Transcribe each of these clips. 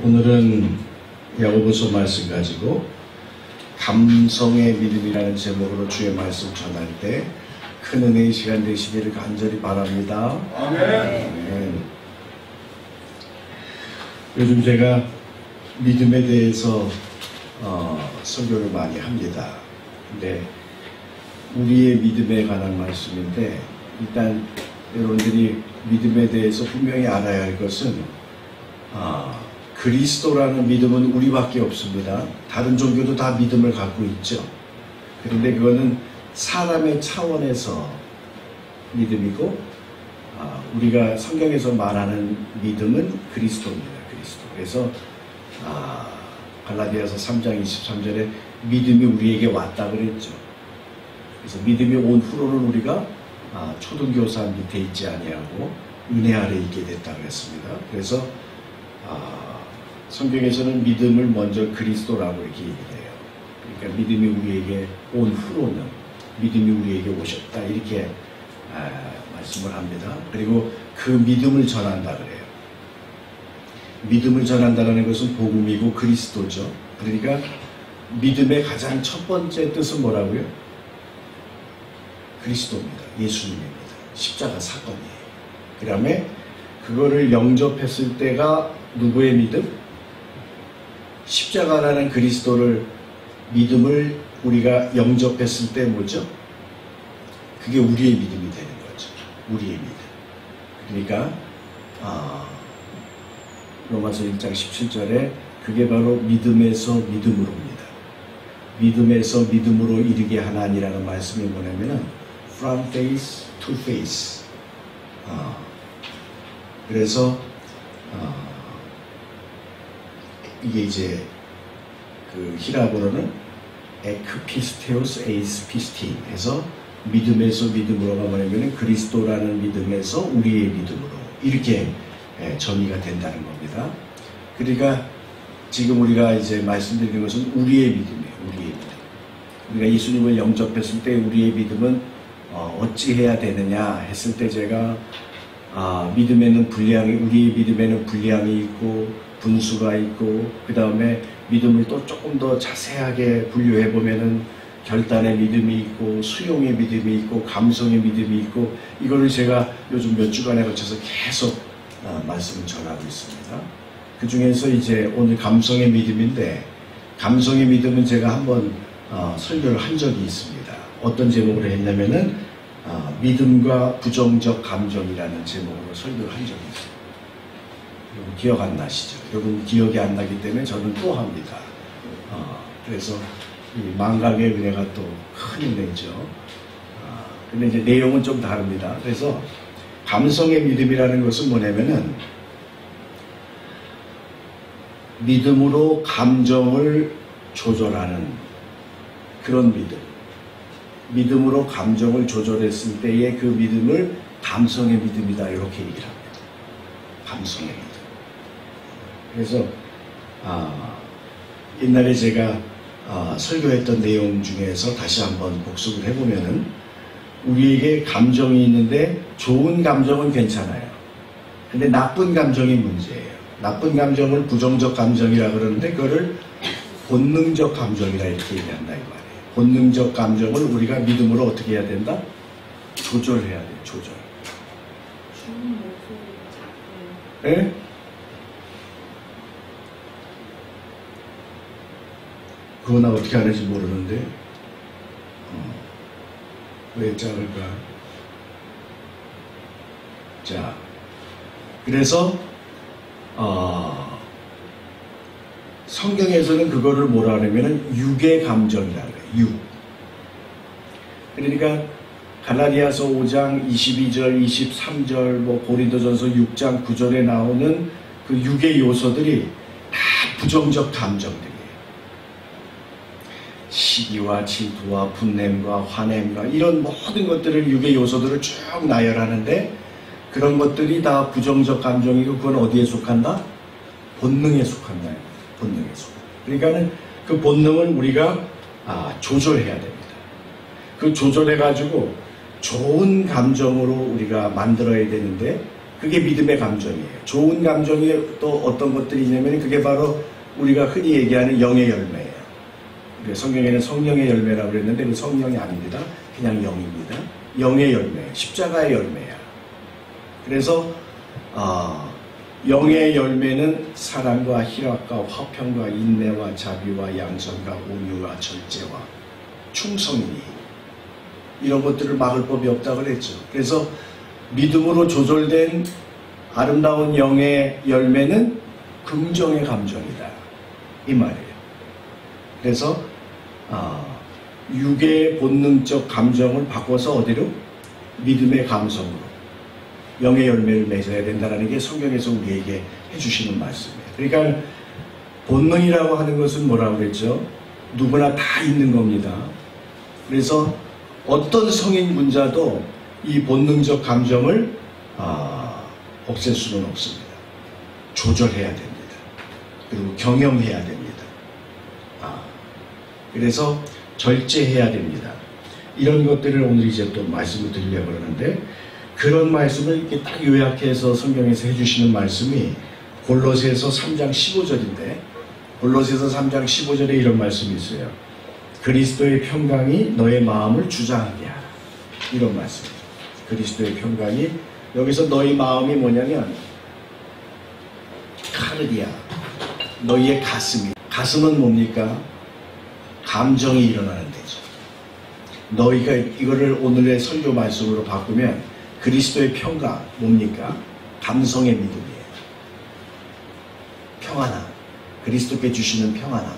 오늘은 야고보서 말씀 가지고 감성의 믿음이라는 제목으로 주의 말씀 전할 때 큰 은혜의 시간 되시기를 간절히 바랍니다. 아멘. 아멘. 요즘 제가 믿음에 대해서 설교를 많이 합니다. 근데 우리의 믿음에 관한 말씀인데, 일단 여러분들이 믿음에 대해서 분명히 알아야 할 것은 그리스도라는 믿음은 우리밖에 없습니다. 다른 종교도 다 믿음을 갖고 있죠. 그런데 그거는 사람의 차원에서 믿음이고, 우리가 성경에서 말하는 믿음은 그리스도입니다. 그리스도. 그래서 갈라디아서 3장 23절에 믿음이 우리에게 왔다 그랬죠. 그래서 믿음이 온 후로는 우리가 초등교사 밑에 있지 아니하고 은혜 아래 있게 됐다 그랬습니다. 그래서 성경에서는 믿음을 먼저 그리스도라고 이렇게 얘기해요. 그러니까 믿음이 우리에게 온 후로는 믿음이 우리에게 오셨다, 이렇게 말씀을 합니다. 그리고 그 믿음을 전한다 그래요. 믿음을 전한다는 것은 복음이고 그리스도죠. 그러니까 믿음의 가장 첫 번째 뜻은 뭐라고요? 그리스도입니다. 예수님입니다. 십자가 사건이에요. 그 다음에 그거를 영접했을 때가 누구의 믿음? 십자가라는 그리스도를, 믿음을 우리가 영접했을 때 뭐죠? 그게 우리의 믿음이 되는 거죠. 우리의 믿음. 그러니까 로마서 1장 17절에 그게 바로 믿음에서 믿음으로입니다. 믿음에서 믿음으로 이르게 하나니라는 말씀이 뭐냐면은 from faith to faith. 그래서 이게 이제 그 히라보로는 에크피스테오스 에이스 피스틴 해서 믿음에서 믿음으로가 뭐냐면 그리스도라는 믿음에서 우리의 믿음으로, 이렇게 정의가 된다는 겁니다. 그러니까 지금 우리가 이제 말씀드리는 것은 우리의 믿음이에요. 우리의 믿음. 우리가 예수님을 영접했을 때 우리의 믿음은 어찌 해야 되느냐 했을 때, 제가 믿음에는 우리의 믿음에는 분량이 있고 분수가 있고, 그 다음에 믿음을 또 조금 더 자세하게 분류해 보면은 결단의 믿음이 있고 수용의 믿음이 있고 감성의 믿음이 있고, 이거를 제가 요즘 몇 주간에 걸쳐서 계속 말씀을 전하고 있습니다. 그 중에서 이제 오늘 감성의 믿음인데, 감성의 믿음은 제가 한번 설교를 한 적이 있습니다. 어떤 제목으로 했냐면은 믿음과 부정적 감정이라는 제목으로 설교를 한 적이 있어요. 여러분 기억 안 나시죠? 여러분 기억이 안 나기 때문에 저는 또 합니다. 그래서 이 망각의 은혜가 또 큰 은혜죠. 근데 이제 내용은 좀 다릅니다. 그래서 감성의 믿음이라는 것은 뭐냐면은 믿음으로 감정을 조절하는 그런 믿음. 믿음으로 감정을 조절했을 때의 그 믿음을 감성의 믿음이다, 이렇게 얘기를 합니다. 감성의 믿음. 그래서 옛날에 제가 설교했던 내용 중에서 다시 한번 복습을 해보면은, 우리에게 감정이 있는데 좋은 감정은 괜찮아요. 근데 나쁜 감정이 문제예요. 나쁜 감정을 부정적 감정이라 그러는데, 그거를 본능적 감정이라 이렇게 얘기한다 이 말이에요. 본능적 감정을 우리가 믿음으로 어떻게 해야 된다? 조절해야 돼요. 조절. 예? 그거 나 어떻게 하는지 모르는데 왜 작을까? 자, 그래서 성경에서는 그거를 뭐라 하냐면은 육의 감정이라고 해요. 육. 그러니까 갈라디아서 5장 22절, 23절, 고린도전서 6장 9절에 나오는 그 육의 요소들이 다 부정적 감정들이에요. 시기와 질투와 분냄과 화냄과 이런 모든 것들을, 육의 요소들을 쭉 나열하는데, 그런 것들이 다 부정적 감정이고, 그건 어디에 속한다? 본능에 속한다. 본능에 속한다. 그러니까는 그 본능을 우리가 조절해야 됩니다. 그 조절해가지고 좋은 감정으로 우리가 만들어야 되는데, 그게 믿음의 감정이에요. 좋은 감정이 또 어떤 것들이 있냐면 그게 바로 우리가 흔히 얘기하는 영의 열매예요. 성경에는 성령의 열매라고 그랬는데 그 성령이 아닙니다. 그냥 영입니다. 영의 열매, 십자가의 열매야. 그래서 영의 열매는 사랑과 희락과 화평과 인내와 자비와 양선과 온유와 절제와 충성이니 이런 것들을 막을 법이 없다고 그랬죠. 그래서 믿음으로 조절된 아름다운 영의 열매는 긍정의 감정이다 이 말이에요. 그래서 육의 본능적 감정을 바꿔서 어디로? 믿음의 감성으로 영의 열매를 맺어야 된다는 게 성경에서 우리에게 해주시는 말씀이에요. 그러니까 본능이라고 하는 것은 뭐라고 그랬죠? 누구나 다 있는 겁니다. 그래서 어떤 성인 분자도 이 본능적 감정을 없앨 수는 없습니다. 조절해야 됩니다. 그리고 경영해야 됩니다. 그래서 절제해야 됩니다. 이런 것들을 오늘 이제 또 말씀을 드리려고 그러는데 그런 말씀을 이렇게 딱 요약해서 성경에서 해주시는 말씀이 골로새서 3장 15절인데 골로새서 3장 15절에 이런 말씀이 있어요. 그리스도의 평강이 너의 마음을 주장하게 하라. 이런 말씀이에요. 그리스도의 평강이 여기서 너희 마음이 뭐냐면 카르디아 너희의 가슴은 뭡니까? 감정이 일어나는 데죠. 너희가 이거를 오늘의 설교 말씀으로 바꾸면 그리스도의 평강 뭡니까? 감성의 믿음이에요. 평안함, 그리스도께 주시는 평안함,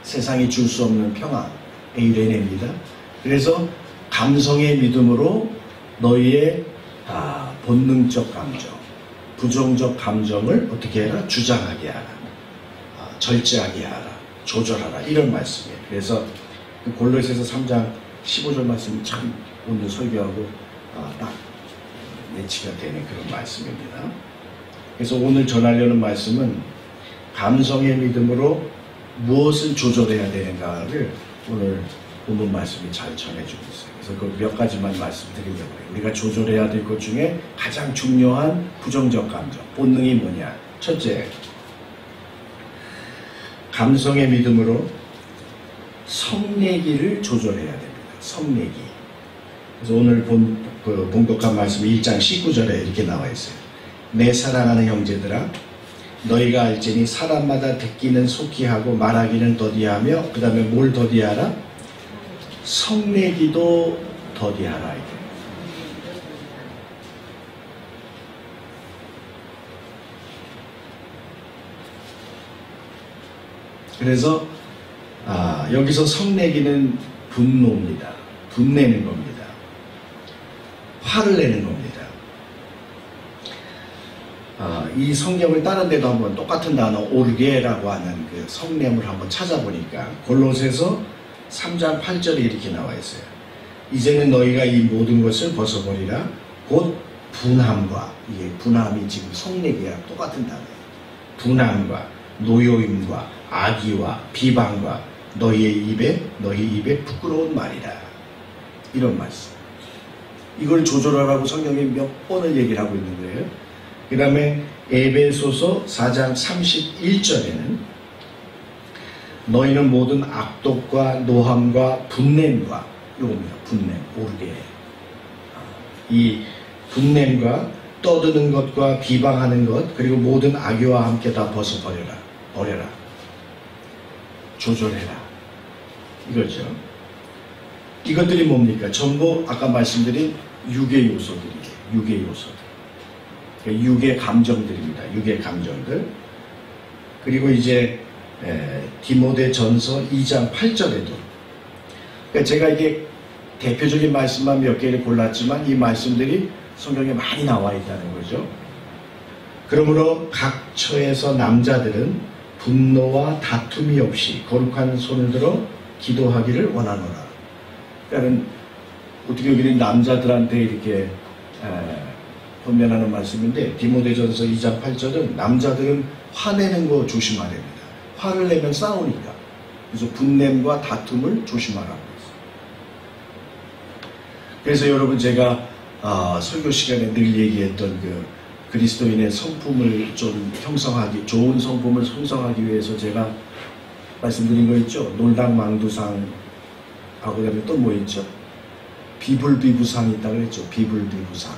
세상이 줄 수 없는 평안의 이래냅니다. 그래서 감성의 믿음으로 너희의 본능적 감정, 부정적 감정을 어떻게 해라? 주장하게 하라, 절제하게 하라, 조절하라 이런 말씀이에요. 그래서 골로새서 3장 15절 말씀이 참 오늘 설교하고 딱 매치가 되는 그런 말씀입니다. 그래서 오늘 전하려는 말씀은 감성의 믿음으로 무엇을 조절해야 되는가를 오늘 본문 말씀이 잘 전해주고 있어요. 그래서 그 몇 가지만 말씀드리려고 해요. 우리가 조절해야 될 것 중에 가장 중요한 부정적 감정, 본능이 뭐냐? 첫째, 감성의 믿음으로 성내기를 조절해야 됩니다. 성내기. 그래서 오늘 봉독한 말씀이 1장 19절에 이렇게 나와 있어요. 내 사랑하는 형제들아 너희가 알지니 사람마다 듣기는 속히 하고 말하기는 더디하며 그 다음에 뭘 더디하라? 성내기도 더디하라. 그래서 여기서 성내기는 분노입니다. 분내는 겁니다. 화를 내는 겁니다. 이 성경을 다른 데도 한번 똑같은 단어 오르게라고 하는 그 성냄을 한번 찾아보니까 골로새서 3장 8절에 이렇게 나와 있어요. 이제는 너희가 이 모든 것을 벗어버리라. 곧 분함과, 이게 분함이 지금 성내기랑 똑같은 단어예요. 분함과 노여임과 악의와 비방과 너희 입에 부끄러운 말이라. 이런 말씀. 이걸 조절하라고 성경이 몇 번을 얘기를 하고 있는 거예요. 그 다음에 에베소서 4장 31절에는 너희는 모든 악독과 노함과 분냄과 이겁니다. 분냄, 오르게. 이 분냄과 떠드는 것과 비방하는 것 그리고 모든 악의와 함께 다 버려라. 조절해라. 이거죠. 이것들이 뭡니까? 전부 아까 말씀드린 육의 요소들이에요. 육의 요소들. 육의 감정들입니다. 육의 감정들. 그리고 이제 디모데전서 2장 8절에도 그러니까 제가 이게 대표적인 말씀만 몇 개를 골랐지만 이 말씀들이 성경에 많이 나와 있다는 거죠. 그러므로 각 처에서 남자들은 분노와 다툼이 없이 거룩한 손을 들어 기도하기를 원하노라. 그러니까 어떻게 여기는 남자들한테 이렇게 권면하는 말씀인데 디모데전서 2장 8절은 남자들은 화내는 거 조심해야 됩니다. 화를 내면 싸우니까. 그래서 분냄과 다툼을 조심하라고 했어요. 그래서 여러분 제가 설교 시간에 늘 얘기했던 그 그리스도인의 성품을 좀 형성하기, 좋은 성품을 형성하기 위해서 제가 말씀드린 거 있죠. 놀당망두상 하고 그다음에 또 뭐 있죠? 비불비부상이 있다고 그랬죠. 비불비부상.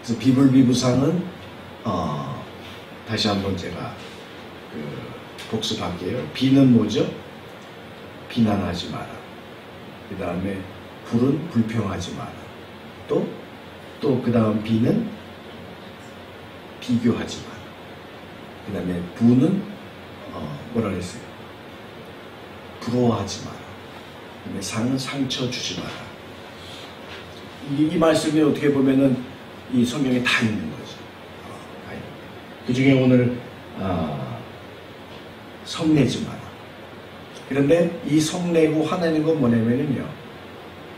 그래서 비불비부상은 다시 한번 제가 복습할게요. 비는 뭐죠? 비난하지 마라. 그 다음에 불은 불평하지 마라. 또 그 다음 비는 비교하지 마라. 그 다음에 부는 뭐라 그랬어요? 부러워하지 마라. 그 다음에 상은 상처 주지 마라. 이 말씀이 어떻게 보면은 이 성경에 다 있는 거죠. 그 중에 오늘 성내지 마라. 그런데 이 성내고 화내는 건 뭐냐면요,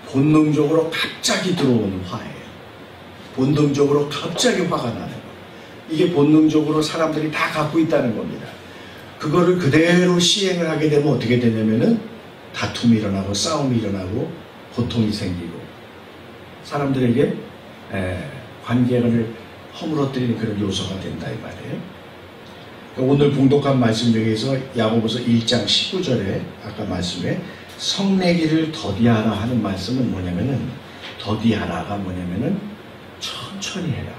본능적으로 갑자기 들어오는 화예요. 본능적으로 갑자기 화가 나는 거. 이게 본능적으로 사람들이 다 갖고 있다는 겁니다. 그거를 그대로 시행을 하게 되면 어떻게 되냐면은 다툼이 일어나고 싸움이 일어나고 고통이 생기고 사람들에게 관계를 허물어뜨리는 그런 요소가 된다 이 말이에요. 오늘 봉독한 말씀 중에서 야고보서 1장 19절에 아까 말씀에 성내기를 더디하라 하는 말씀은 뭐냐면은, 더디하라가 뭐냐면은 천천히 해라.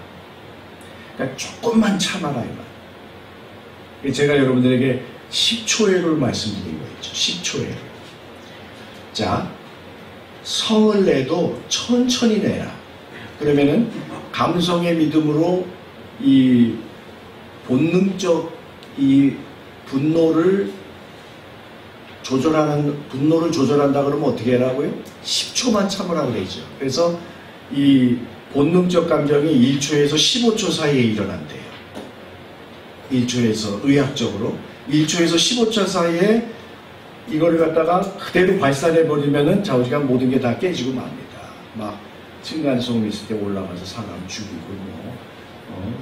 그러니까 조금만 참아라 이 말. 제가 여러분들에게 10초회를 말씀드린 거 있죠. 10초회. 자, 성을 내도 천천히 내라. 그러면은 감성의 믿음으로 이 본능적 이 분노를 조절한다 그러면 어떻게 하라고요? 10초만 참으라고 그러죠. 그래서 이 본능적 감정이 1초에서 15초 사이에 일어난대요. 1초에서 의학적으로 1초에서 15초 사이에 이거를 갖다가 그대로 발산해버리면은 좌우지간 모든 게 다 깨지고 맙니다. 막 층간소음 있을 때 올라가서 사람 죽이고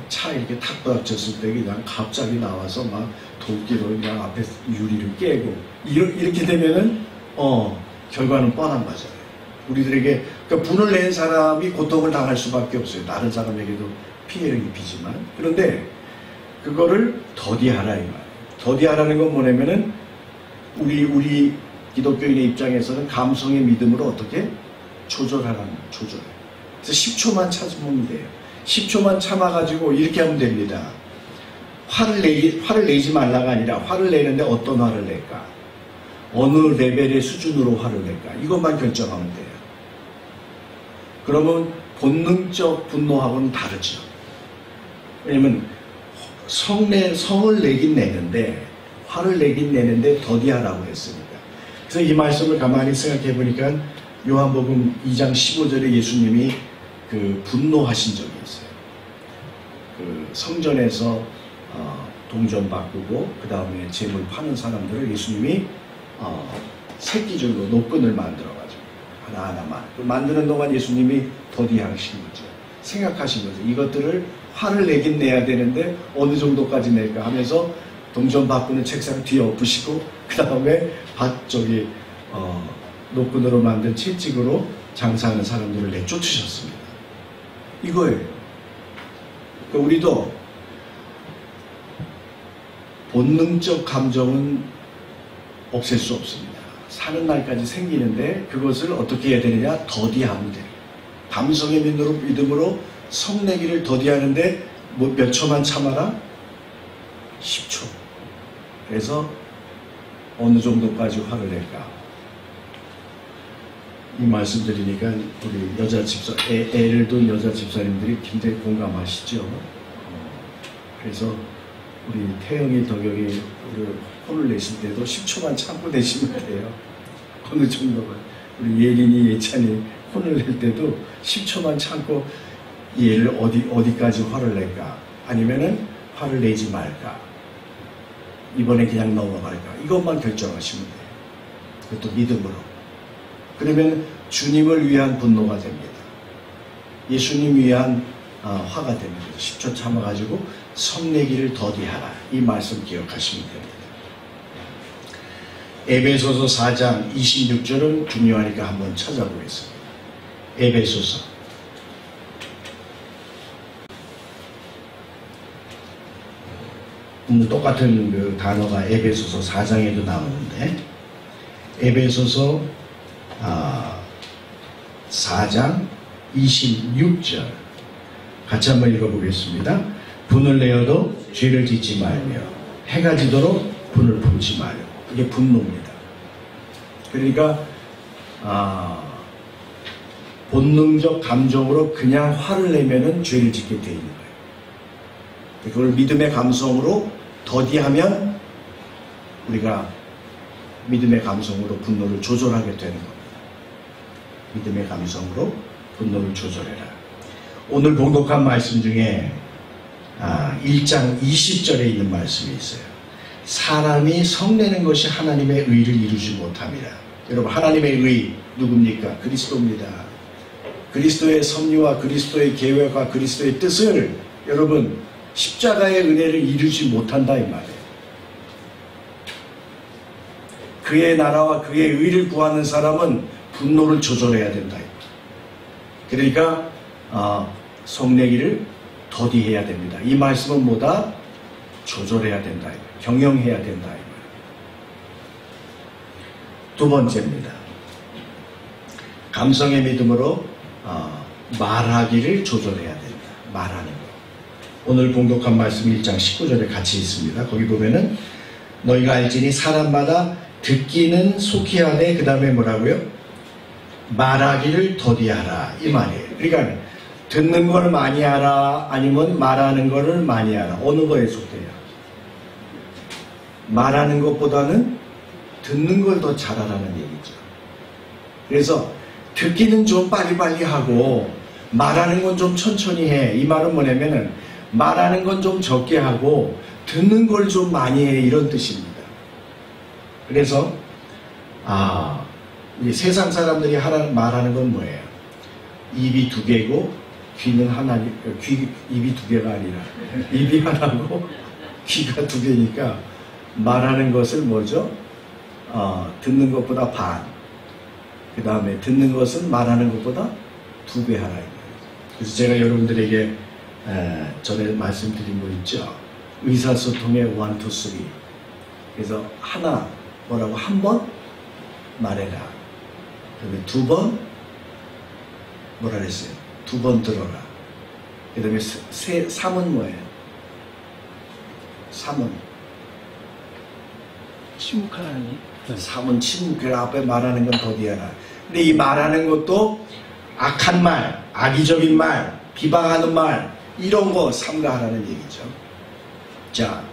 차 이렇게 탁 부닥쳤을 때 그냥 갑자기 나와서 막 도끼로 그냥 앞에 유리를 깨고 이렇게 되면은 결과는 뻔한 거잖아요. 우리들에게 그러니까 분을 낸 사람이 고통을 당할 수밖에 없어요. 다른 사람에게도 피해를 입히지만. 그런데 그거를 더디하라 이 말. 더디하라는 건 뭐냐면은 우리 기독교인의 입장에서는 감성의 믿음으로 어떻게 조절하라는 조절. 그래서 10초만 참으면 돼요. 10초만 참아가지고 이렇게 하면 됩니다. 화를 내지 말라가 아니라 화를 내는데 어떤 화를 낼까? 어느 레벨의 수준으로 화를 낼까? 이것만 결정하면 돼요. 그러면 본능적 분노하고는 다르죠. 왜냐면 성을 내긴 내는데 화를 내긴 내는데 더디하라고 했습니다. 그래서 이 말씀을 가만히 생각해 보니까 요한복음 2장 15절에 예수님이 분노하신 적이 있어요. 성전에서 동전 바꾸고 그 다음에 재물 파는 사람들을 예수님이 새끼줄로 노끈을 만들어가지고 하나하나만 만드는 동안 예수님이 더디하신 거죠. 생각하신 거죠. 이것들을 화를 내긴 내야 되는데 어느 정도까지 낼까 하면서 동전 바꾸는 책상 뒤에 엎으시고 그 다음에 노끈으로 만든 채찍으로 장사하는 사람들을 내쫓으셨습니다. 이거예요. 그러니까 우리도 본능적 감정은 없앨 수 없습니다. 사는 날까지 생기는데 그것을 어떻게 해야 되느냐? 더디하면 돼요. 감성의 믿음으로 성내기를 더디하는데 몇 초만 참아라? 10초. 그래서 어느 정도까지 화를 낼까? 이 말씀 드리니까 우리 여자 집사, 애를 둔 여자 집사님들이 굉장히 공감하시죠. 그래서 우리 태영이, 덕영이 혼을 내실 때도 10초만 참고 내시면 돼요. 어느 정도가. 우리 예린이, 예찬이 혼을 낼 때도 10초만 참고 얘를 어디까지 화를 낼까? 아니면은 화를 내지 말까? 이번에 그냥 넘어갈까? 이것만 결정하시면 돼요. 그것도 믿음으로. 그러면 주님을 위한 분노가 됩니다. 예수님 위한 화가 됩니다. 10초 참아가지고 성내기를 더디하라. 이 말씀 기억하시면 됩니다. 에베소서 4장 26절은 중요하니까 한번 찾아보겠습니다. 에베소서 똑같은 그 단어가 에베소서 4장에도 나오는데, 에베소서 4장 26절 같이 한번 읽어보겠습니다. 분을 내어도 죄를 짓지 말며 해가 지도록 분을 품지 말고. 이게 분노입니다. 그러니까 본능적 감정으로 그냥 화를 내면은 죄를 짓게 돼 있는 거예요. 그걸 믿음의 감성으로 더디하면 우리가 믿음의 감성으로 분노를 조절하게 되는 겁니다. 믿음의 감성으로 분노를 조절해라. 오늘 봉독한 말씀 중에 1장 20절에 있는 말씀이 있어요. 사람이 성내는 것이 하나님의 의를 이루지 못합니다. 여러분, 하나님의 의 누굽니까? 그리스도입니다. 그리스도의 섭리와 그리스도의 계획과 그리스도의 뜻을 여러분 십자가의 은혜를 이루지 못한다 이 말이에요. 그의 나라와 그의 의를 구하는 사람은 분노를 조절해야 된다. 그러니까 성내기를 더디해야 됩니다. 이 말씀은 뭐다? 조절해야 된다. 경영해야 된다. 두 번째입니다. 감성의 믿음으로 말하기를 조절해야 된다. 말하는 것. 오늘 봉독한 말씀 1장 19절에 같이 있습니다. 거기 보면은 너희가 알지니 사람마다 듣기는 속히 하되 그 다음에 뭐라고요? 말하기를 더디하라 이 말이에요. 그러니까 듣는 걸 많이 하라 아니면 말하는 거를 많이 하라. 어느 거에 속해요? 말하는 것보다는 듣는 걸 더 잘하라는 얘기죠. 그래서 듣기는 좀 빨리빨리 하고 말하는 건 좀 천천히 해. 이 말은 뭐냐면은 말하는 건 좀 적게 하고 듣는 걸 좀 많이 해 이런 뜻입니다. 그래서 우리 세상 사람들이 말하는 건 뭐예요? 입이 두 개고 귀는 입이 두 개가 아니라 입이 하나고 귀가 두 개니까 말하는 것을 뭐죠? 듣는 것보다 반. 그 다음에 듣는 것은 말하는 것보다 2배 하라. 그래서 제가 여러분들에게 전에 말씀드린 거 있죠? 의사소통의 1, 2, 3. 그래서 하나 뭐라고 한 번 말해라. 그 다음에 2번 뭐라 그랬어요? 2번 들어라. 그 다음에 3은 뭐예요? 3은 침묵하라는 게? 3은 침묵. 그 앞에 말하는 건 더디하라. 근데 이 말하는 것도 악한 말, 악의적인 말, 비방하는 말 이런 거 삼가하라는 얘기죠. 자,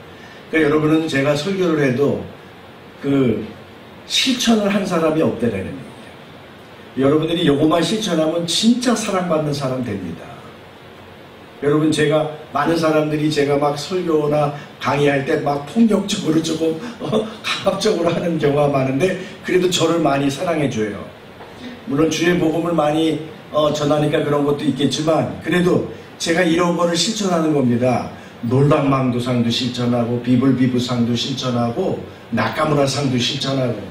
그러니까 여러분은 제가 설교를 해도 그 실천을 한 사람이 없다라는 얘기예요. 여러분들이 요것만 실천하면 진짜 사랑받는 사람 됩니다. 여러분, 제가 많은 사람들이 제가 막 설교나 강의할 때 막 폭력적으로 조금 강압적으로 하는 경우가 많은데 그래도 저를 많이 사랑해줘요. 물론 주의 복음을 많이 전하니까 그런 것도 있겠지만 그래도 제가 이런 거를 실천하는 겁니다. 놀랍망도상도 실천하고 비불비부상도 실천하고 나카무라상도 실천하고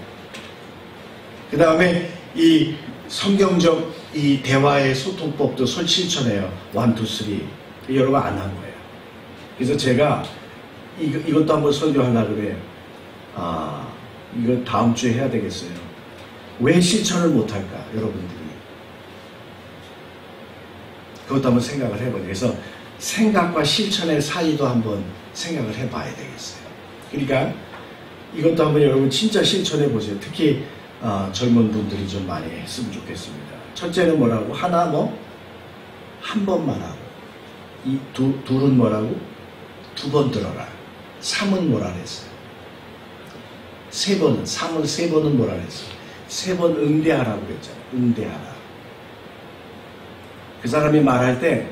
그 다음에 이 성경적 이 대화의 소통법도 실천해요. 1, 2, 3 여러분 안 한 거예요. 그래서 제가 이것도 한번 설교하려고 그래요. 이거 다음 주에 해야 되겠어요. 왜 실천을 못할까 여러분들이 그것도 한번 생각을 해봐요. 그래서 생각과 실천의 사이도 한번 생각을 해봐야 되겠어요. 그러니까 이것도 한번 여러분 진짜 실천해 보세요. 특히 젊은 분들이 좀 많이 했으면 좋겠습니다. 첫째는 뭐라고? 하나 한 번만 하고 이 둘은 뭐라고? 2번 들어라. 3은 뭐라 그랬어요? 3번은 3은 3번은 뭐라 그랬어요? 3번 응대하라고 그랬잖아요. 응대하라. 그 사람이 말할 때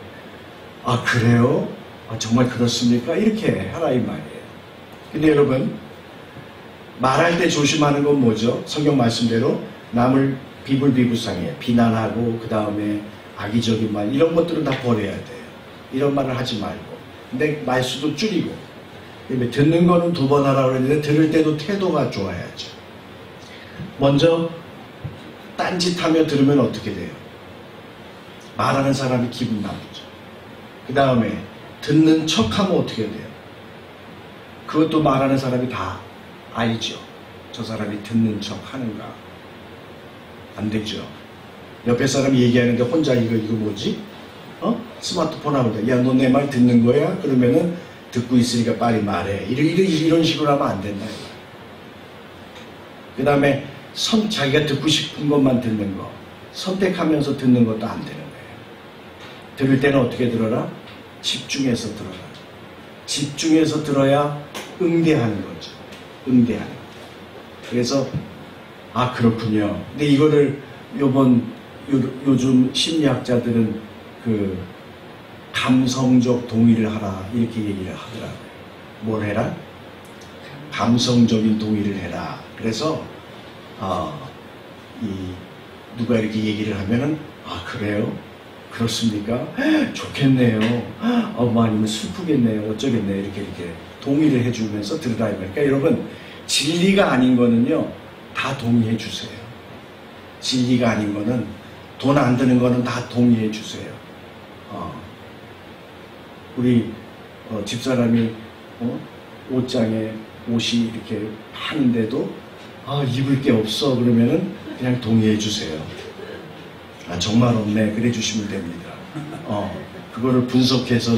그래요? 정말 그렇습니까? 이렇게 하라 이 말이에요. 근데 여러분 말할 때 조심하는 건 뭐죠? 성경 말씀대로 남을 비불비부상해 비난하고 그 다음에 악의적인 말 이런 것들은 다 버려야 돼요. 이런 말을 하지 말고 근데 말수도 줄이고 듣는 거는 2번 하라고 그랬는데 들을 때도 태도가 좋아야죠. 먼저 딴짓하며 들으면 어떻게 돼요? 말하는 사람이 기분 나쁘죠. 그 다음에 듣는 척하면 어떻게 돼요? 그것도 말하는 사람이 다 알죠. 저 사람이 듣는 척 하는가. 안 되죠. 옆에 사람이 얘기하는데 혼자 이거 뭐지? 스마트폰 하면 야, 너 내 말 듣는 거야? 그러면은 듣고 있으니까 빨리 말해. 이런 식으로 하면 안 된다. 그 다음에 자기가 듣고 싶은 것만 듣는 거. 선택하면서 듣는 것도 안 되는 거예요. 들을 때는 어떻게 들어라? 집중해서 들어라. 집중해서 들어야 응대하는 거죠. 응대하는 거. 그래서 아, 그렇군요. 근데 이거를 요즘 심리학자들은 그 감성적 동의를 하라 이렇게 얘기를 하더라고요. 뭘 해라? 감성적인 동의를 해라. 그래서 누가 이렇게 얘기를 하면은 아, 그래요? 그렇습니까? 좋겠네요. 아니면 슬프겠네요. 어쩌겠네요. 이렇게 동의를 해주면서 들으라. 그러니까 여러분, 진리가 아닌 거는요, 다 동의해 주세요. 진리가 아닌 거는, 돈 안 드는 거는 다 동의해 주세요. 우리 집사람이 옷장에 옷이 이렇게 하는데도 입을 게 없어 그러면은 그냥 동의해 주세요. 정말 없네. 그래 주시면 됩니다. 그거를 분석해서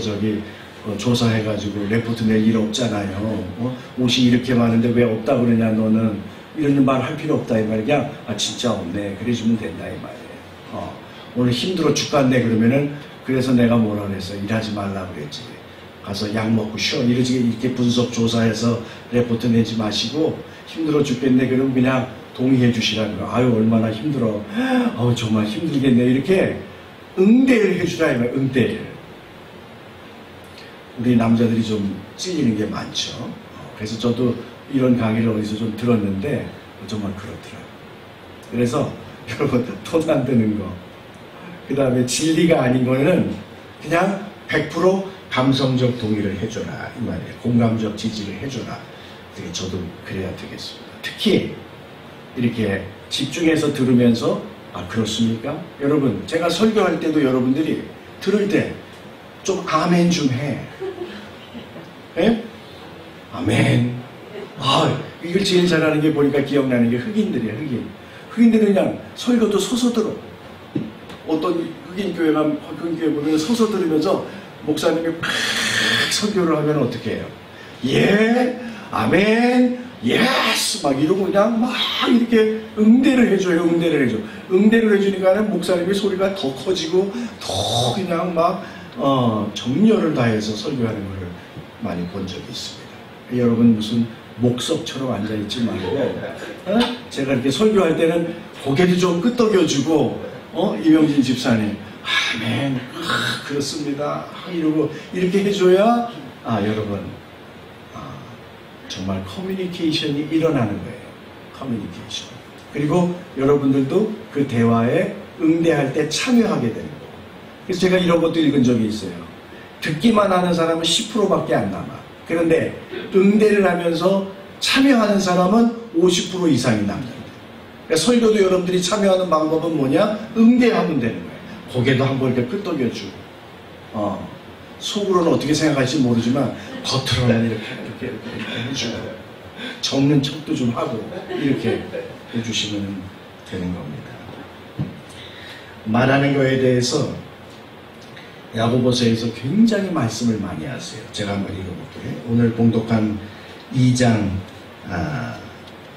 조사해가지고 레포트 낼 일 없잖아요. 옷이 이렇게 많은데 왜 없다 그러냐 너는. 이런 말 할 필요 없다 이 말이야. 진짜 없네. 그래 주면 된다 이 말이에요. 오늘 힘들어 죽겠네 그러면은 그래서 내가 뭐라 그랬어. 일하지 말라 그랬지. 가서 약 먹고 쉬어. 이렇게 분석 조사해서 레포트 내지 마시고 힘들어 죽겠네 그러면 그냥 동의해 주시라는 거야. 아유 얼마나 힘들어. 정말 힘들겠네. 이렇게 응대를 해주라 이 말이야. 응대를. 우리 남자들이 좀 찔리는 게 많죠. 그래서 저도 이런 강의를 어디서 좀 들었는데 정말 그렇더라고요. 그래서 여러분 돈 안 드는 거, 그 다음에 진리가 아닌 거는 그냥 100% 감성적 동의를 해줘라 이 말이에요. 공감적 지지를 해줘라. 저도 그래야 되겠습니다. 특히 이렇게 집중해서 들으면서 그렇습니까? 여러분 제가 설교할 때도 여러분들이 들을 때 좀 아멘 좀 해. 예? 아멘. 이걸 제일 잘하는 게 보니까 기억나는 게 흑인들이야. 흑인들은 그냥 설교도 서서 들어. 어떤 흑인 교회 보면 서서 들으면서 목사님이 팍 설교를 하면 어떻게 해요? 예, 아멘, 예스 막 이러고 그냥 막 이렇게 응대를 해줘요. 응대를 해주니까는 목사님의 소리가 더 커지고 더 그냥 막 정열을 다해서 설교하는 걸 많이 본 적이 있습니다. 여러분 무슨 목석처럼 앉아있지 말고 제가 이렇게 설교할 때는 고개도 좀 끄덕여주고 이명진 집사님 아멘 그렇습니다 이러고 이렇게 해줘야 여러분 정말 커뮤니케이션이 일어나는 거예요. 커뮤니케이션. 그리고 여러분들도 그 대화에 응대할 때 참여하게 되는 거예요. 그래서 제가 이런 것도 읽은 적이 있어요. 듣기만 하는 사람은 10%밖에 안 남아. 그런데 응대를 하면서 참여하는 사람은 50% 이상이 남는다. 그러니까 설교도 여러분들이 참여하는 방법은 뭐냐? 응대하면 되는 거예요. 고개도 한번 이렇게 끄덕여주고 속으로는 어떻게 생각할지 모르지만 겉으로는 이렇게 해주고 적는 척도 좀 하고 이렇게 해주시면 되는 겁니다. 말하는 거에 대해서 야고보서에서 굉장히 말씀을 많이 하세요. 제가 한번 읽어볼게요. 오늘 봉독한 2장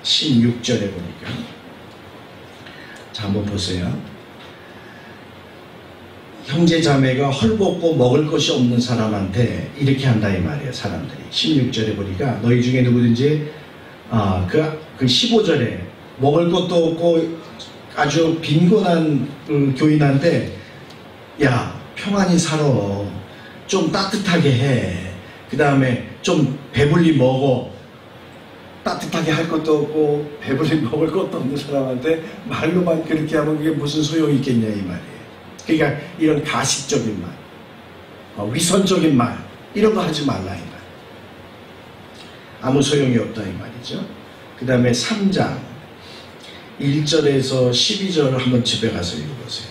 16절에 보니까 자 한번 보세요. 형제 자매가 헐벗고 먹을 것이 없는 사람한테 이렇게 한다 이 말이에요. 사람들이 16절에 보니까 너희 중에 누구든지 그 15절에 먹을 것도 없고 아주 빈곤한 교인한테 야 평안히 살아 좀 따뜻하게 해 그 다음에 좀 배불리 먹어 따뜻하게 할 것도 없고 배불리 먹을 것도 없는 사람한테 말로만 그렇게 하면 그게 무슨 소용이 있겠냐 이 말이에요. 그러니까 이런 가식적인 말 위선적인 말 이런 거 하지 말라 이 말. 아무 소용이 없다 이 말이죠. 그 다음에 3장 1절에서 12절을 한번 집에 가서 읽어보세요.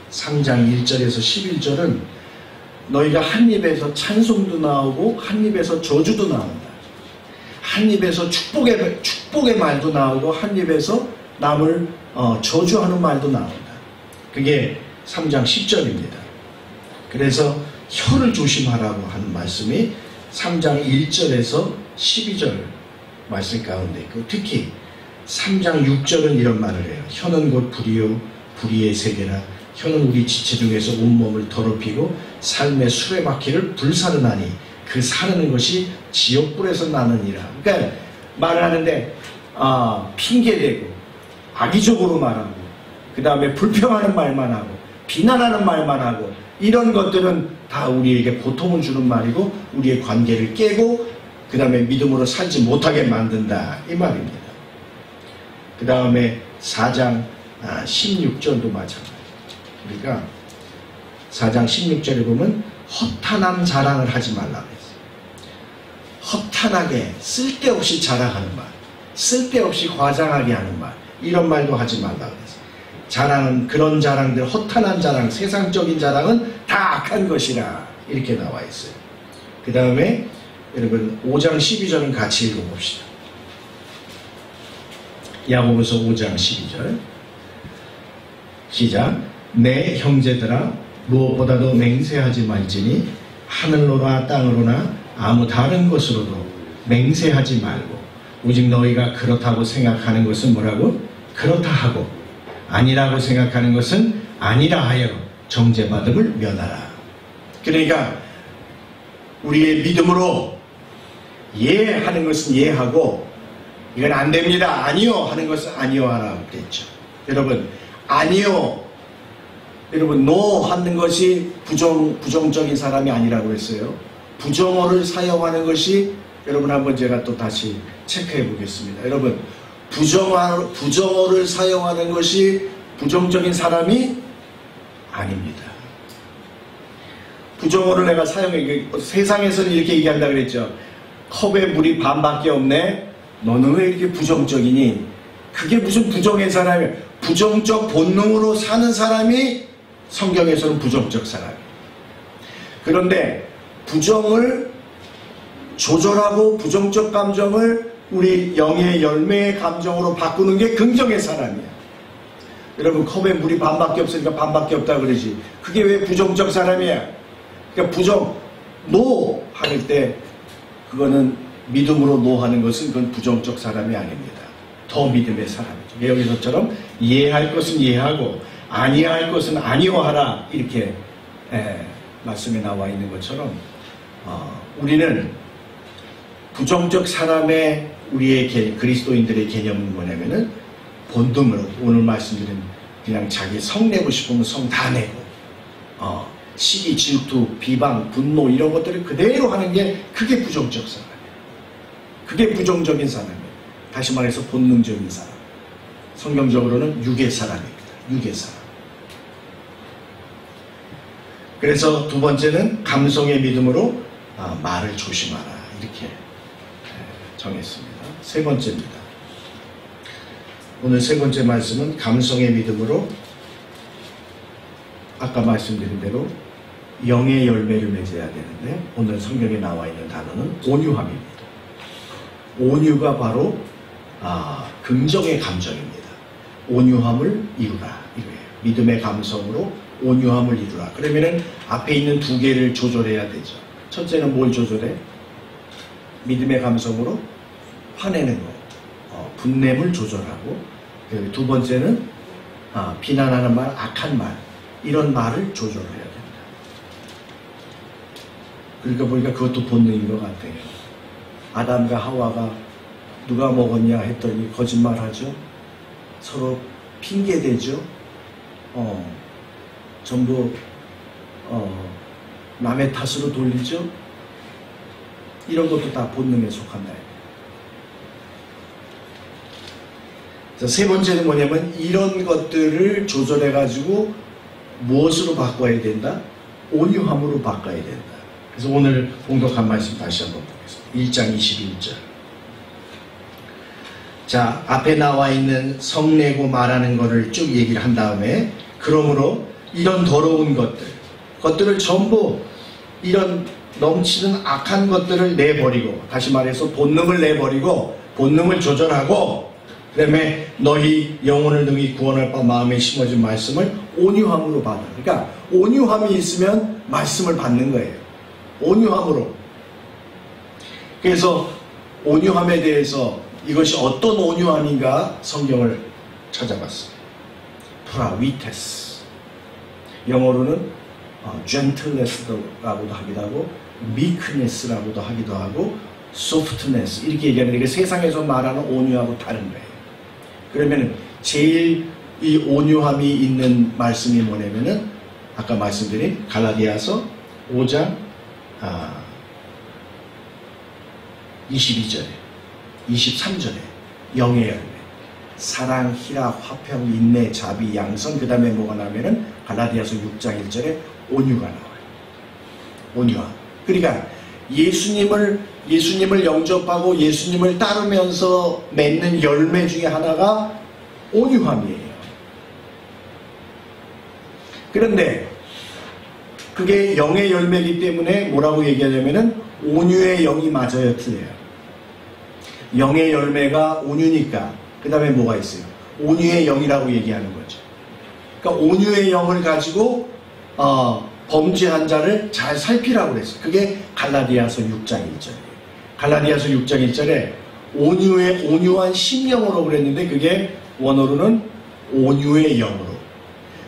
3장 1절에서 11절은 너희가 한 입에서 찬송도 나오고 한 입에서 저주도 나온다. 한 입에서 축복의 말도 나오고 한 입에서 남을 저주하는 말도 나온다. 그게 3장 10절입니다. 그래서 혀를 조심하라고 하는 말씀이 3장 1절에서 12절 말씀 가운데 있고, 특히 3장 6절은 이런 말을 해요. 혀는 곧 불이요 불의의 세계라. 혀는 우리 지체 중에서 온몸을 더럽히고 삶의 수레바퀴를 불사르나니 그 사르는 것이 지옥불에서 나느니라. 그러니까 말을 하는데 핑계대고 악의적으로 말하고 그 다음에 불평하는 말만 하고 비난하는 말만 하고 이런 것들은 다 우리에게 고통을 주는 말이고 우리의 관계를 깨고 그 다음에 믿음으로 살지 못하게 만든다, 이 말입니다. 그 다음에 4장 16절도 마찬가지. 우리가 4장 16절에 보면 허탄한 자랑을 하지 말라고 했어요. 허탄하게 쓸데없이 자랑하는 말, 쓸데없이 과장하게 하는 말, 이런 말도 하지 말라고 했어요. 자랑은, 그런 자랑들, 허탄한 자랑, 세상적인 자랑은 다 악한 것이라, 이렇게 나와 있어요. 그 다음에 여러분 5장 12절은 같이 읽어봅시다. 야고보서 5장 12절 시작. 내 형제들아 무엇보다도 맹세하지 말지니 하늘로나 땅으로나 아무 다른 것으로도 맹세하지 말고 오직 너희가 그렇다고 생각하는 것은 뭐라고? 그렇다 하고 아니라고 생각하는 것은 아니라 하여 정죄받음을 면하라. 그러니까 우리의 믿음으로 예하는 것은 예하고 이건 안 됩니다, 아니요 하는 것은 아니요 하라고 그랬죠. 여러분, 아니요, 여러분 노 하는 것이 부정적인 사람이 아니라고 했어요. 부정어를 사용하는 것이, 여러분 한번 제가 또 다시 체크해 보겠습니다. 여러분, 부정어를 사용하는 것이 부정적인 사람이 아닙니다. 부정어를 내가 사용해, 세상에서는 이렇게 얘기한다 그랬죠. 컵에 물이 반밖에 없네, 너는 왜 이렇게 부정적이니? 그게 무슨 부정의 사람이야. 부정적 본능으로 사는 사람이 성경에서는 부정적 사람이에요. 그런데 부정을 조절하고 부정적 감정을 우리 영의 열매의 감정으로 바꾸는 게 긍정의 사람이야. 여러분, 컵에 물이 반밖에 없으니까 반밖에 없다 그러지. 그게 왜 부정적 사람이야? 그러니까 부정, 노 할 때 그거는 믿음으로 노 하는 것은 그건 부정적 사람이 아닙니다. 더 믿음의 사람이죠. 여기서처럼 이해할 것은 이해하고 아니할 것은 아니오하라, 이렇게 말씀에 나와 있는 것처럼 우리는 부정적 사람의 우리의 그리스도인들의 개념은 뭐냐면은 본능으로, 오늘 말씀드린 그냥 자기 성 내고 싶으면 성 다 내고 시기, 질투, 비방, 분노 이런 것들을 그대로 하는 게 그게 부정적 사람이에요. 그게 부정적인 사람이에요. 다시 말해서 본능적인 사람. 성경적으로는 육의 사람입니다. 육의 사람. 그래서 두 번째는 감성의 믿음으로 말을 조심하라, 이렇게 정했습니다. 세 번째입니다. 오늘 세 번째 말씀은 감성의 믿음으로, 아까 말씀드린 대로 영의 열매를 맺어야 되는데 오늘 성경에 나와 있는 단어는 온유함입니다. 온유가 바로 긍정의 감정입니다. 온유함을 이루라, 이거예요. 믿음의 감성으로 온유함을 이루라. 그러면은 앞에 있는 두 개를 조절해야 되죠. 첫째는 뭘 조절해? 믿음의 감성으로 화내는 거, 분냄을 조절하고, 두 번째는 비난하는 말, 악한 말, 이런 말을 조절해야 된다. 그러니까 보니까 그것도 본능인 것 같아요. 아담과 하와가 누가 먹었냐 했더니 거짓말하죠. 서로 핑계대죠. 전부 남의 탓으로 돌리죠. 이런 것도 다 본능에 속한다. 세 번째는 뭐냐면 이런 것들을 조절해가지고 무엇으로 바꿔야 된다? 온유함으로 바꿔야 된다. 그래서 오늘 봉독한 말씀 다시 한번 보겠습니다. 1장 21절. 자, 앞에 나와 있는 성내고 말하는 것을 쭉 얘기를 한 다음에, 그러므로 이런 더러운 것들을 전부, 이런 넘치는 악한 것들을 내버리고, 다시 말해서 본능을 내버리고 본능을 조절하고, 그 다음에 너희 영혼을 능히 구원할 바 마음에 심어진 말씀을 온유함으로 받아. 그러니까 온유함이 있으면 말씀을 받는 거예요. 온유함으로. 그래서 온유함에 대해서 이것이 어떤 온유함인가 성경을 찾아봤어요. 프라위테스. 영어로는 gentleness라고도 하기도 하고 meekness라고도 하기도 하고 softness 이렇게 얘기하는데, 이게 세상에서 말하는 온유하고 다른 거예요. 그러면 제일 이 온유함이 있는 말씀이 뭐냐면은 아까 말씀드린 갈라디아서 5장 22절에 23절에 영의 열매, 사랑, 희락, 화평, 인내, 자비, 양선, 그 다음에 뭐가 나오면은 갈라디아서 6장 1절에 온유가 나와요. 온유함. 그러니까 예수님을 영접하고 예수님을 따르면서 맺는 열매 중에 하나가 온유함이에요. 그런데 그게 영의 열매이기 때문에 뭐라고 얘기하냐면은 온유의 영이 맞아요, 틀려요? 영의 열매가 온유니까 그 다음에 뭐가 있어요? 온유의 영이라고 얘기하는 거죠. 그러니까 온유의 영을 가지고 범죄한 자를 잘 살피라고 그랬어요. 그게 갈라디아서 6장 1절이에요. 갈라디아서 6장 1절에 온유한 심령으로 그랬는데, 그게 원어로는 온유의 영으로.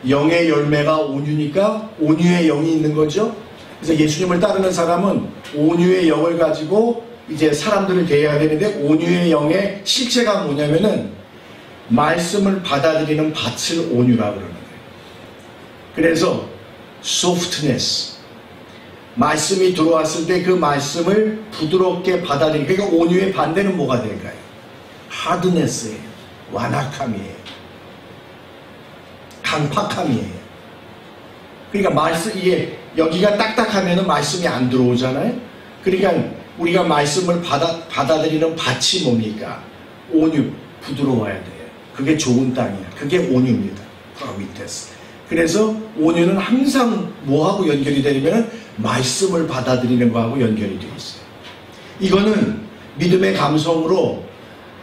영의 열매가 온유니까 온유의 영이 있는 거죠. 그래서 예수님을 따르는 사람은 온유의 영을 가지고 이제 사람들을 대해야 되는데, 온유의 영의 실체가 뭐냐면은 말씀을 받아들이는 밭을 온유라고 그러는 거예요. 그래서 softness, 말씀이 들어왔을 때 그 말씀을 부드럽게 받아들이는, 그러니까 온유의 반대는 뭐가 될까요? hardness예요. 완악함이에요. 강팍함이에요. 그러니까 이게 여기가 딱딱하면은 말씀이 안 들어오잖아요. 그러니까 우리가 말씀을 받아들이는 밭이 뭡니까? 온유, 부드러워야 돼요. 그게 좋은 땅이야. 그게 온유입니다. 프라위테스. 그래서 온유는 항상 뭐하고 연결이 되냐면 말씀을 받아들이는 거하고 연결이 되어 있어요. 이거는 믿음의 감성으로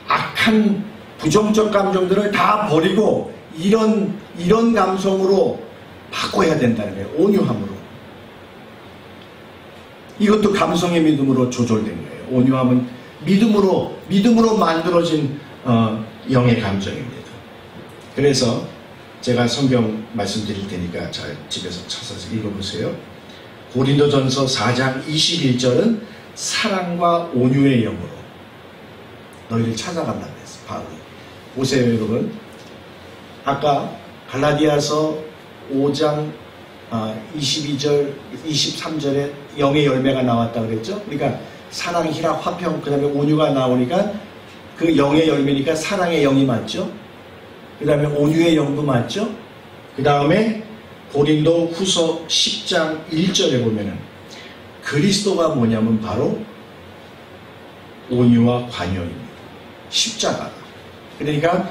악한 부정적 감정들을 다 버리고 이런 감성으로 바꿔야 된다는 거예요. 온유함으로. 이것도 감성의 믿음으로 조절된 거예요. 온유함은 믿음으로 만들어진 영의 감정입니다. 그래서 제가 성경 말씀드릴 테니까 잘 집에서 찾아서 읽어보세요. 고린도전서 4장 21절은 사랑과 온유의 영으로 너희를 찾아간다고 했어요. 바울이. 보세요, 여러분. 아까 갈라디아서 5장 22절, 23절에 영의 열매가 나왔다 그랬죠? 그러니까 사랑, 희락, 화평, 그 다음에 온유가 나오니까 그 영의 열매니까 사랑의 영이 맞죠? 그 다음에 온유의 영도 맞죠? 그 다음에 고린도 후서 10장 1절에 보면은 그리스도가 뭐냐면 바로 온유와 관용입니다. 십자가가. 그러니까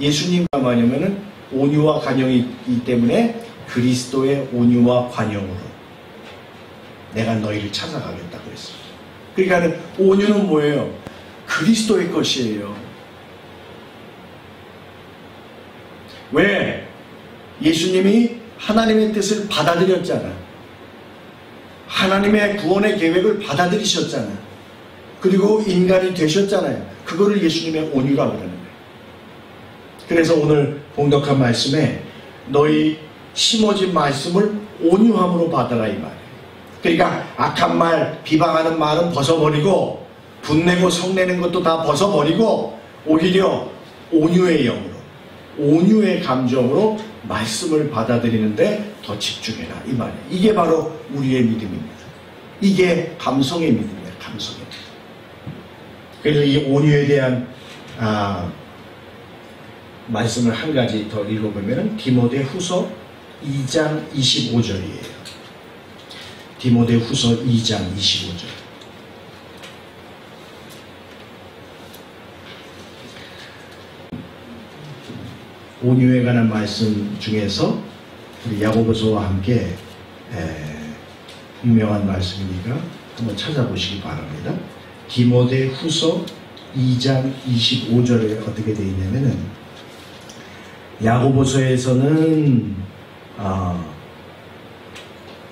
예수님과 뭐냐면은 온유와 관용이기 때문에 그리스도의 온유와 관용으로 내가 너희를 찾아가겠다고 했어요. 그러니까 온유는 뭐예요? 그리스도의 것이에요. 왜? 예수님이 하나님의 뜻을 받아들였잖아. 하나님의 구원의 계획을 받아들이셨잖아. 그리고 인간이 되셨잖아요. 그거를 예수님의 온유라고 그러는 거예요. 그래서 오늘 봉독한 말씀에 너희 심어진 말씀을 온유함으로 받아라 이 말이에요. 그러니까 악한 말, 비방하는 말은 벗어버리고 분내고 성내는 것도 다 벗어버리고 오히려 온유의 영으로, 온유의 감정으로 말씀을 받아들이는데 더 집중해라 이 말이에요. 이게 바로 우리의 믿음입니다. 이게 감성의 믿음이에요. 감성의 믿음. 그래서 이 온유에 대한 말씀을 한 가지 더 읽어보면 디모데 후서 2장 25절이에요. 디모데 후서 2장 25절. 온유에 관한 말씀 중에서 우리 야고보서와 함께 유명한 말씀이니까 한번 찾아보시기 바랍니다. 디모데 후서 2장 25절에 어떻게 되어 있냐면은 야고보서에서는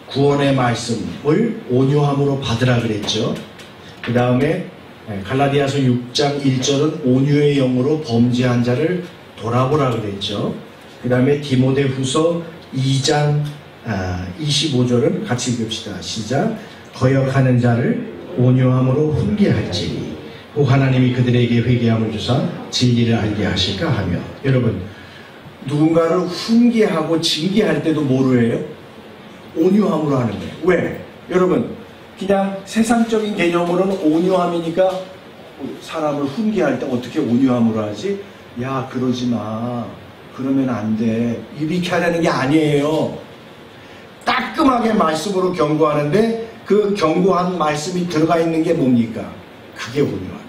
구원의 말씀을 온유함으로 받으라 그랬죠. 그 다음에 갈라디아서 6장 1절은 온유의 영으로 범죄한 자를 돌아보라 그랬죠. 그 다음에 디모데 후서 2장 25절은 같이 읽읍시다. 시작. 거역하는 자를 온유함으로 훈계할지니 후 하나님이 그들에게 회개함을 주사 진리를 알게 하실까 하며. 여러분, 누군가를 훈계하고 징계할 때도 뭐로 해요? 온유함으로 하는 거예요. 왜? 여러분, 그냥 세상적인 개념으로는 온유함이니까 사람을 훈계할 때 어떻게 온유함으로 하지? 야, 그러지 마. 그러면 안 돼. 이렇게 하려는 게 아니에요. 따끔하게 말씀으로 경고하는데 그 경고한 말씀이 들어가 있는 게 뭡니까? 그게 온유함이에요.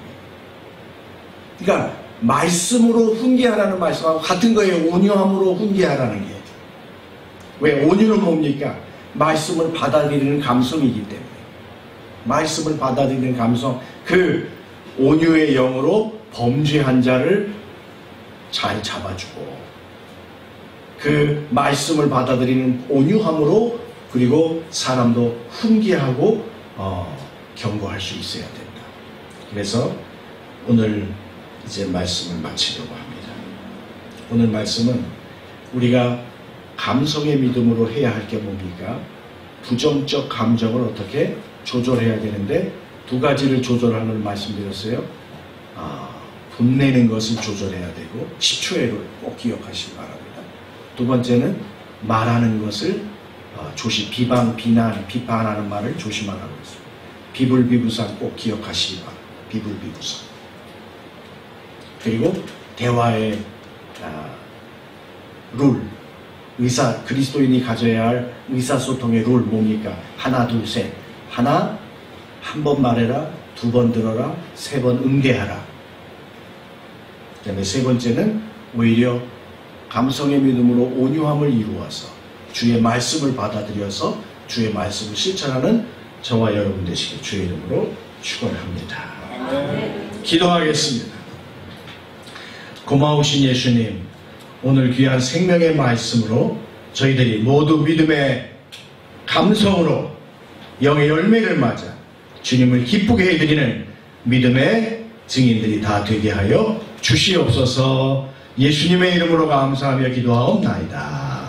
그러니까 말씀으로 훈계하라는 말씀하고 같은 거예요. 온유함으로 훈계하라는 게. 왜? 온유는 뭡니까? 말씀을 받아들이는 감성이기 때문에. 말씀을 받아들이는 감성, 그 온유의 영으로 범죄한 자를 잘 잡아주고, 그 말씀을 받아들이는 온유함으로, 그리고 사람도 훈계하고 경고할 수 있어야 된다. 그래서 오늘 이제 말씀을 마치려고 합니다. 오늘 말씀은 우리가 감성의 믿음으로 해야 할 게 뭡니까? 부정적 감정을 어떻게 조절해야 되는데 두 가지를 조절하는 말씀드렸어요. 분내는 것을 조절해야 되고 10초에를 꼭 기억하시기 바랍니다. 두 번째는 말하는 것을 조심, 비방, 비난, 비판하는 말을 조심하라고 했습니다. 비불비부상 꼭 기억하시기 바랍니다. 비불비부상. 그리고 대화의 룰, 그리스도인이 가져야 할 의사소통의 룰 뭡니까? 하나, 둘, 셋. 하나, 한 번 말해라. 두 번 들어라. 세 번 응대하라. 그 다음에 세 번째는 오히려 감성의 믿음으로 온유함을 이루어서 주의 말씀을 받아들여서 주의 말씀을 실천하는 저와 여러분 되시길 주의 이름으로 축원합니다. 기도하겠습니다. 고마우신 예수님, 오늘 귀한 생명의 말씀으로 저희들이 모두 믿음의 감성으로 영의 열매를 맞아 주님을 기쁘게 해드리는 믿음의 증인들이 다 되게 하여 주시옵소서. 예수님의 이름으로 감사하며 기도하옵나이다.